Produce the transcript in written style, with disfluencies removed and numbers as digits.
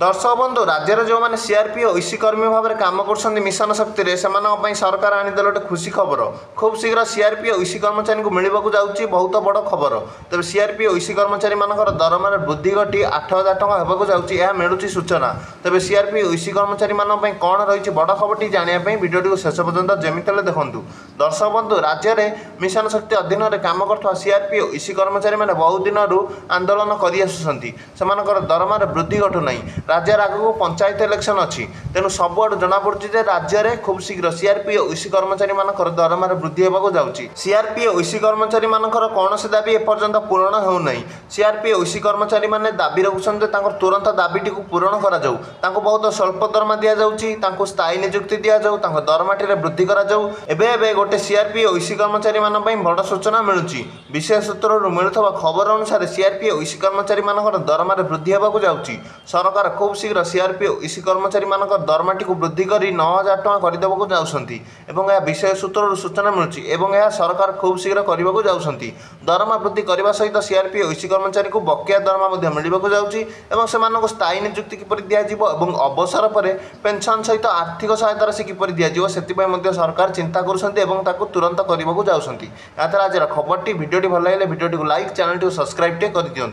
दर्शक बंधु राज्य जो मैंने सीआरपी और ईसी कर्मी भाव में कम कर मिशन शक्ति से सरकार आनीदे गोटे खुशी खबर। खूब शीघ्र सीआरपी और ईसी कर्मचारी को मिलवाक जाऊँगी बहुत बड़ खबर। तेज सीआरपी और ईसी कर्मचारी मानकर दरमार वृद्धि घटी 8,000 टଙ୍କା होगा जाऊँगी मिलूँ सूचना। तेज सीआरपी और ईसी कर्मचारी कौन रही बड़ खबर जानापी भिडियो शेष पर्यंत जमी देखूँ। दर्शक बंधु राज्य में मिशन शक्ति अधीन में कम कर सीआरपी और ईसी कर्मचारी मैंने बहुत दिन आंदोलन कर दरमार वृद्धि घटुना। राज्य आगक पंचायत इलेक्शन अच्छी तेणु सबुआड़ जमापड़ी राज्य में खूब शीघ्र सीआरपी और ईसी कर्मचारी दरमार वृद्धि होगा जाऊँगी। सीआरपी और ईसी कर्मचारी कौन से दाबी एपर्यंत पूरण होना। सीआरपी और ईसी कर्मचारी मैंने दाबी रखुच्च तुरंत दाबीटी पूरण कर बहुत स्वल्प दरमा दि जाऊँगी, स्थायी निजुक्ति दि जाऊ, दरमाटी वृद्धि कर गोटे सीआरपी और ईसी कर्मचारी बड़ सूचना मिलूँ। विशेष सूत्र मिलुवा खबर अनुसार सीआरपी और ईसी कर्मचारी दरमार वृद्धि होगा जाऊँगी। सरकार खूब शीघ्र सीआरपी और ईसी कर्मचारी दरमाटी को वृद्धि कर 9,000 टଙ୍କା करदेवाक जाऊँगी। विशेष सूत्र सूचना मिलूँ सरकार खूब शीघ्र करने को जाऊँगी। दरमा वृद्धि करने सहित सीआरपी और ईसी कर्मचारी को बकेया दरमा मिलवाक जाऊँगी। स्थायी निजुक्ति किपर दिज्व और अवसर पर पेंशन सहित आर्थिक सहायता से किपर दिज्व से सरकार चिंता कर तुरंत करने को जाऊँगी। आज खबर भिडियो भल लगे भिडियो लाइक चैनल सब्सक्राइब कर दिखाँ।